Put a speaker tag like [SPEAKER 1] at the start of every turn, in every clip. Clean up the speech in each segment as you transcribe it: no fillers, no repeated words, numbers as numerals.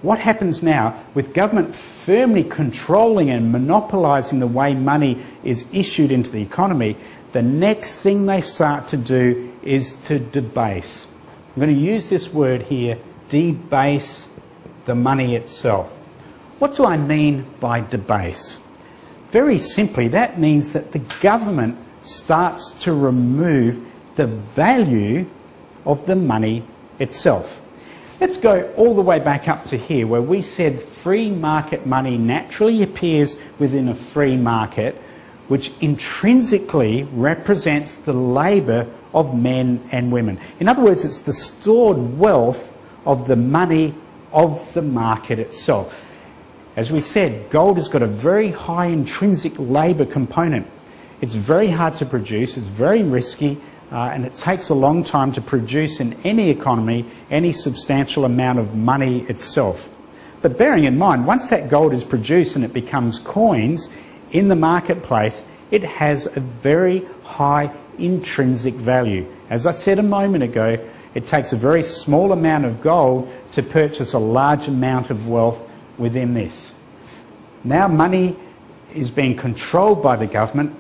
[SPEAKER 1] What happens now, with government firmly controlling and monopolising the way money is issued into the economy, the next thing they start to do is to debase. I'm going to use this word here, debase the money itself. What do I mean by debase? Very simply, that means that the government starts to remove the value of the money itself. Let's go all the way back up to here, where we said free market money naturally appears within a free market, which intrinsically represents the labour of men and women. In other words, it's the stored wealth of the money of the market itself. As we said, gold has got a very high intrinsic labour component. It's very hard to produce, it's very risky, and it takes a long time to produce in any economy any substantial amount of money itself. But bearing in mind, once that gold is produced and it becomes coins in the marketplace, it has a very high intrinsic value. As I said a moment ago, it takes a very small amount of gold to purchase a large amount of wealth within this. Now money is being controlled by the government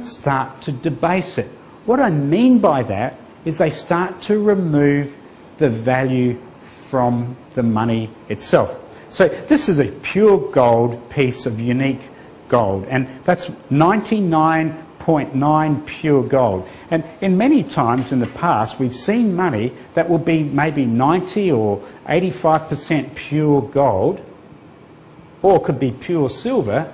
[SPEAKER 1] start to debase it. What I mean by that is they start to remove the value from the money itself. So this is a pure gold piece of unique gold, and that's 99.9 pure gold. And in many times in the past, we've seen money that will be maybe 90 or 85% pure gold, or could be pure silver.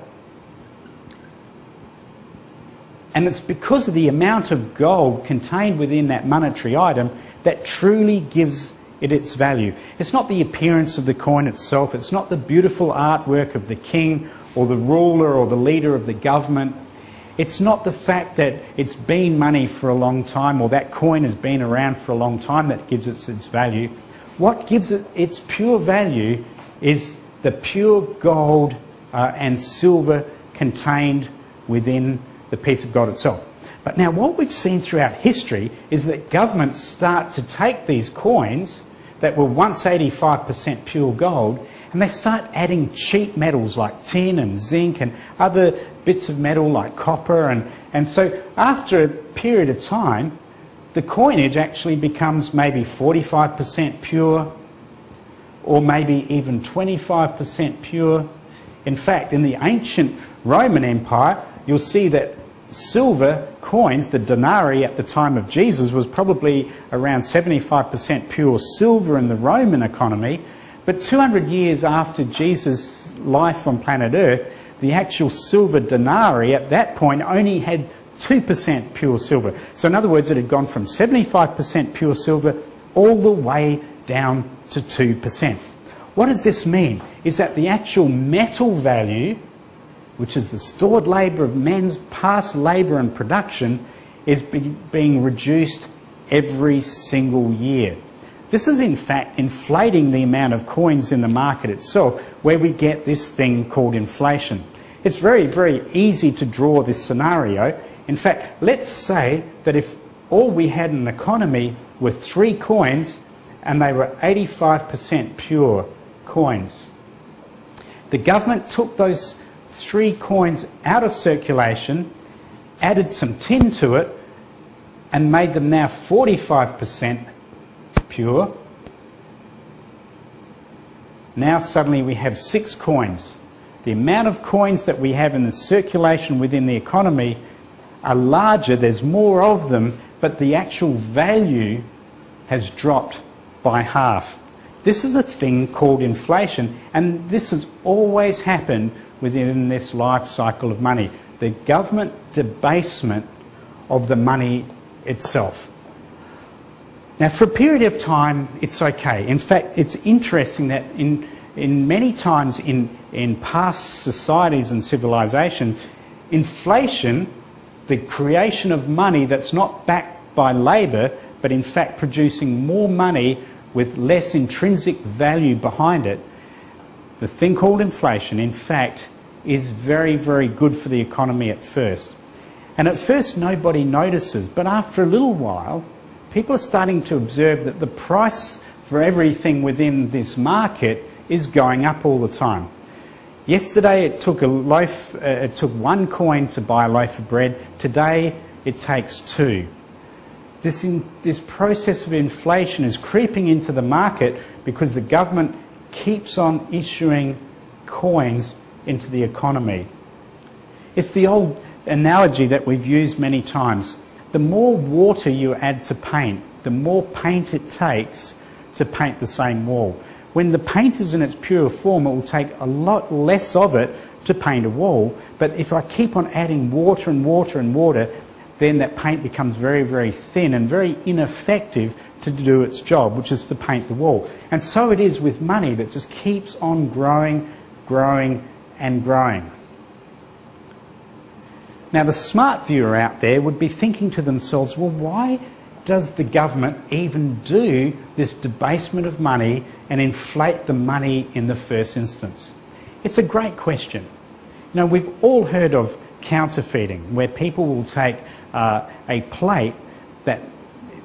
[SPEAKER 1] And it's because of the amount of gold contained within that monetary item that truly gives it its value. It's not the appearance of the coin itself, it's not the beautiful artwork of the king or the ruler or the leader of the government. It's not the fact that it's been money for a long time or that coin has been around for a long time that gives it its value. What gives it its pure value is the pure gold and silver contained within the piece of gold itself. But now what we've seen throughout history is that governments start to take these coins that were once 85% pure gold, and they start adding cheap metals like tin and zinc and other bits of metal like copper, and so after a period of time the coinage actually becomes maybe 45% pure or maybe even 25% pure. In fact, in the ancient Roman Empire, you'll see that silver coins, the denarii at the time of Jesus, was probably around 75% pure silver in the Roman economy. But 200 years after Jesus' life on planet Earth, the actual silver denarii at that point only had 2% pure silver. So in other words, it had gone from 75% pure silver all the way down to 2%. What does this mean? Is that the actual metal value, which is the stored labour of men's past labour and production, is being reduced every single year. This is in fact inflating the amount of coins in the market itself, where we get this thing called inflation. It's very, very easy to draw this scenario. In fact, let's say that if all we had in an economy were 3 coins and they were 85% pure coins. The government took those 3 coins out of circulation, added some tin to it, and made them now 45% pure. Now suddenly we have 6 coins. The amount of coins that we have in the circulation within the economy are larger, there's more of them, but the actual value has dropped by half. This is a thing called inflation, and this has always happened within this life cycle of money. The government debasement of the money itself. Now for a period of time it's okay. In fact, it's interesting that in many times in past societies and civilizations, inflation, the creation of money that's not backed by labour, but in fact producing more money with less intrinsic value behind it, the thing called inflation, in fact, is very, very good for the economy at first. And at first nobody notices, but after a little while, people are starting to observe that the price for everything within this market is going up all the time. Yesterday it took one coin to buy a loaf of bread. Today it takes two. This process of inflation is creeping into the market because the government keeps on issuing coins into the economy. It's the old analogy that we've used many times. The more water you add to paint, the more paint it takes to paint the same wall. When the paint is in its pure form, it will take a lot less of it to paint a wall. But if I keep on adding water and water and water, then that paint becomes very, very thin and very ineffective to do its job, which is to paint the wall. And so it is with money that just keeps on growing, growing and growing. Now the smart viewer out there would be thinking to themselves, well, why does the government even do this debasement of money and inflate the money in the first instance? It's a great question. You know, we've all heard of counterfeiting, where people will take a plate that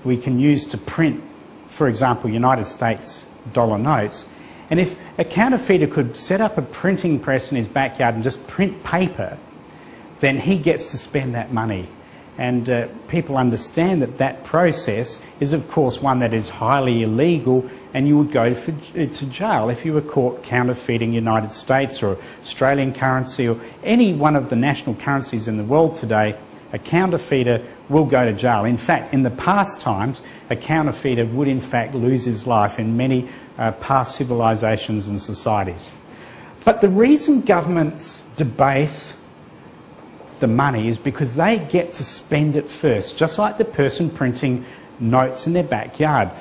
[SPEAKER 1] we can use to print, for example, United States dollar notes, and if a counterfeiter could set up a printing press in his backyard and just print paper, then he gets to spend that money. And people understand that that process is, of course, one that is highly illegal, and you would go to jail if you were caught counterfeiting United States or Australian currency or any one of the national currencies in the world today. A counterfeiter will go to jail. In fact, in the past times, a counterfeiter would in fact lose his life in many past civilisations and societies. But the reason governments debase the money is because they get to spend it first, just like the person printing notes in their backyard.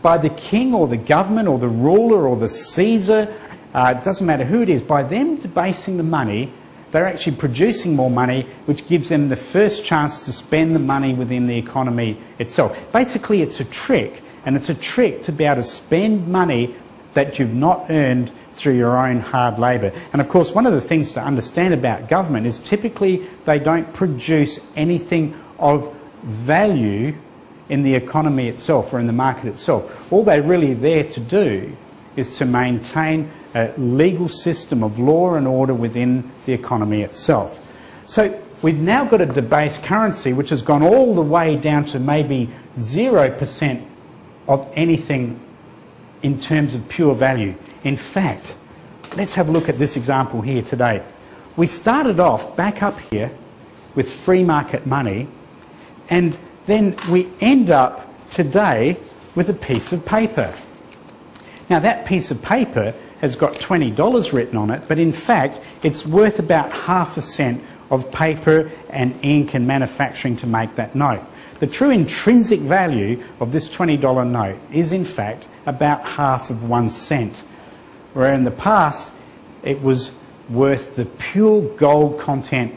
[SPEAKER 1] By the king or the government or the ruler or the Caesar, it doesn't matter who it is, by them debasing the money, they're actually producing more money, which gives them the first chance to spend the money within the economy itself. Basically, it's a trick, and it's a trick to be able to spend money that you've not earned through your own hard labour. And of course, one of the things to understand about government is typically they don't produce anything of value in the economy itself or in the market itself. All they're really there to do is to maintain a legal system of law and order within the economy itself. So we've now got a debased currency which has gone all the way down to maybe 0% of anything in terms of pure value. In fact, let's have a look at this example here today. We started off back up here with free market money, and then we end up today with a piece of paper. Now that piece of paper has got $20 written on it, but in fact it's worth about 1/2 cent of paper and ink and manufacturing to make that note. The true intrinsic value of this $20 note is in fact about 1/2 cent, where in the past it was worth the pure gold content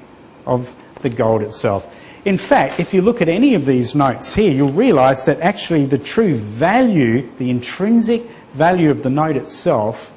[SPEAKER 1] of the gold itself. In fact, if you look at any of these notes here, you'll realise that actually the true value, the intrinsic value of the note itself,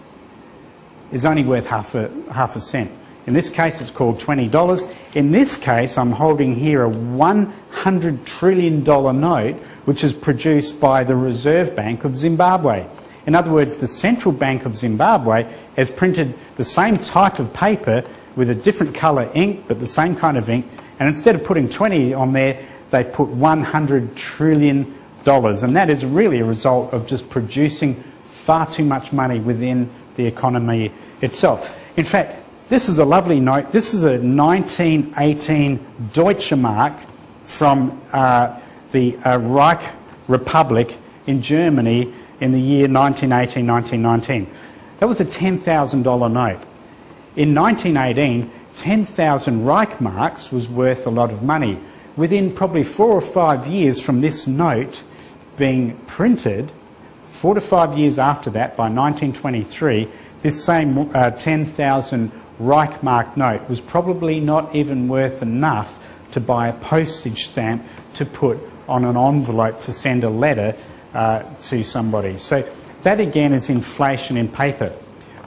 [SPEAKER 1] is only worth half a cent. In this case, it's called $20. In this case, I'm holding here a $100 trillion note, which is produced by the Reserve Bank of Zimbabwe. In other words, the Central Bank of Zimbabwe has printed the same type of paper with a different colour ink, but the same kind of ink, and instead of putting 20 on there, they've put $100 trillion. And that is really a result of just producing far too much money within the economy itself. In fact, this is a lovely note. This is a 1918 Deutsche Mark from the Reich Republic in Germany in the year 1918, 1919. That was a $10,000 note. In 1918, 10,000 Reich marks was worth a lot of money. Within probably 4 or 5 years from this note being printed, 4 to 5 years after that, by 1923, this same 10,000 Reich mark note was probably not even worth enough to buy a postage stamp to put on an envelope to send a letter to somebody. So that again is inflation in paper.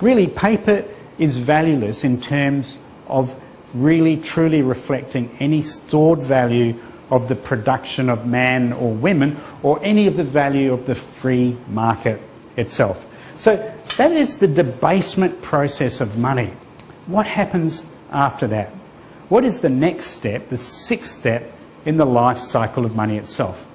[SPEAKER 1] Really, paper is valueless in terms of really truly reflecting any stored value of the production of man or women, or any of the value of the free market itself. So that is the debasement process of money. What happens after that? What is the next step, the sixth step in the life cycle of money itself?